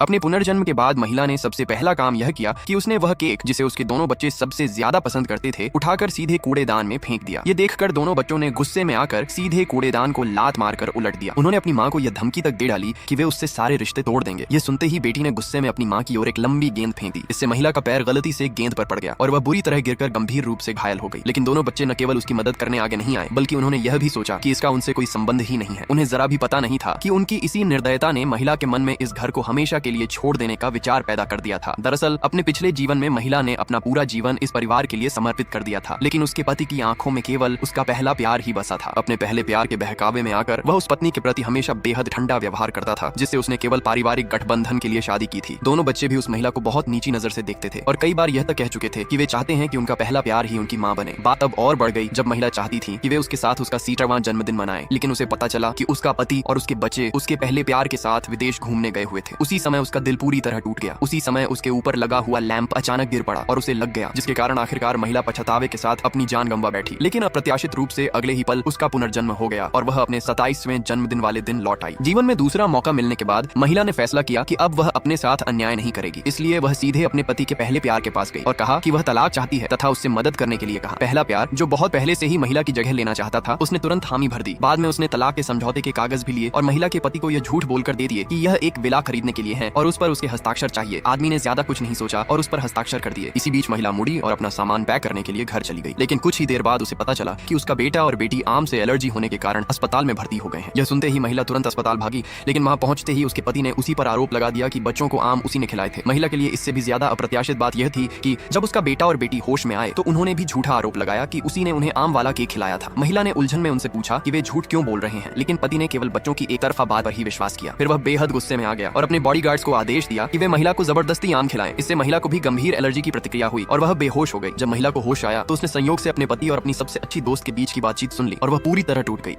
अपने पुनर्जन्म के बाद महिला ने सबसे पहला काम यह किया कि उसने वह केक जिसे उसके दोनों बच्चे सबसे ज्यादा पसंद करते थे उठाकर सीधे कूड़ेदान में फेंक दिया। ये देखकर दोनों बच्चों ने गुस्से में आकर सीधे कूड़ेदान को लात मारकर उलट दिया। उन्होंने अपनी माँ को यह धमकी तक दे डाली कि वे उससे सारे रिश्ते तोड़ देंगे। ये सुनते ही बेटी ने गुस्से में अपनी माँ की ओर एक लंबी गेंद फेंक दी। इससे महिला का पैर गलती से गेंद पर पड़ गया और वह बुरी तरह गिरकर गंभीर रूप से घायल हो गई। लेकिन दोनों बच्चे न केवल उसकी मदद करने आगे नहीं आए बल्कि उन्होंने यह भी सोचा कि इसका उनसे कोई संबंध ही नहीं है। उन्हें जरा भी पता नहीं था कि उनकी इसी निर्दयता ने महिला के मन में इस घर को हमेशा के लिए छोड़ देने का विचार पैदा कर दिया था। दरअसल अपने पिछले जीवन में महिला ने अपना पूरा जीवन इस परिवार के लिए समर्पित कर दिया था, लेकिन उसके पति की आंखों में केवल उसका पहला प्यार ही बसा था। अपने पहले प्यार के बहकावे में आकर वह उस पत्नी के प्रति हमेशा बेहद ठंडा व्यवहार करता था, जिससे उसने केवल पारिवारिक गठबंधन के लिए शादी की थी। दोनों बच्चे भी उस महिला को बहुत नीची नजर से देखते थे और कई बार यह तक कह चुके थे कि वे चाहते हैं कि उनका पहला प्यार ही उनकी माँ बने। बात अब और बढ़ गई जब महिला चाहती थी कि वे उसके साथ उसका 60वां जन्मदिन मनाए, लेकिन उसे पता चला कि उसका पति और उसके बच्चे उसके पहले प्यार के साथ विदेश घूमने गए हुए थे। उसी समय उसका दिल पूरी तरह टूट गया। उसी समय उसके ऊपर लगा हुआ लैंप अचानक गिर पड़ा और उसे लग गया, जिसके कारण आखिरकार महिला पछतावे के साथ अपनी जान गंवा बैठी। लेकिन अप्रत्याशित रूप से अगले ही पल उसका पुनर्जन्म हो गया और वह अपने 27वें जन्मदिन वाले दिन लौट आई। जीवन में दूसरा मौका मिलने के बाद महिला ने फैसला किया कि अब वह अपने साथ अन्याय नहीं करेगी। इसलिए वह सीधे अपने पति के पहले प्यार के पास गई और कहा कि वह तलाक चाहती है तथा उससे मदद करने के लिए कहा। पहला प्यार जो बहुत पहले से ही महिला की जगह लेना चाहता था, उसने तुरंत हामी भर दी। बाद में उसने तलाक के समझौते के कागज भी लिए और महिला के पति को यह झूठ बोलकर दे दिए कि यह एक विला खरीदने के लिए है और उस पर उसके हस्ताक्षर चाहिए। आदमी ने ज्यादा कुछ नहीं सोचा और उस पर हस्ताक्षर कर दिए। इसी बीच महिला मुड़ी और अपना सामान पैक करने के लिए घर चली गई। लेकिन कुछ ही देर बाद उसे पता चला कि उसका बेटा और बेटी आम से एलर्जी होने के कारण अस्पताल में भर्ती हो गए हैं। यह सुनते ही महिला तुरंत अस्पताल भागी, लेकिन वहां पहुंचते ही उसके पति ने उसी पर आरोप लगा दिया कि बच्चों को आम उसी ने खिलाए थे। महिला के लिए इससे भी ज्यादा अप्रत्याशित बात यह थी कि जब उसका बेटा और बेटी होश में आए तो उन्होंने भी झूठा आरोप लगाया कि उसी ने उन्हें आम वाला केक खिलाया था। महिला ने उलझन में उनसे पूछा कि वे झूठ क्यों बोल रहे हैं, लेकिन पति ने केवल बच्चों की एक तरफा बात पर ही विश्वास किया। फिर वह बेहद गुस्से में आ गया और अपने बॉडीगार्ड्स को आदेश दिया कि वे महिला को जबरदस्ती आम खिलाएं। इससे महिला को भी गंभीर एलर्जी की प्रतिक्रिया हुई और वह बेहोश हो गई। जब महिला को होश आया तो उसने संयोग से अपने पति और अपनी सबसे अच्छी दोस्त के बीच की बातचीत सुन ली और वह पूरी तरह टूट गई।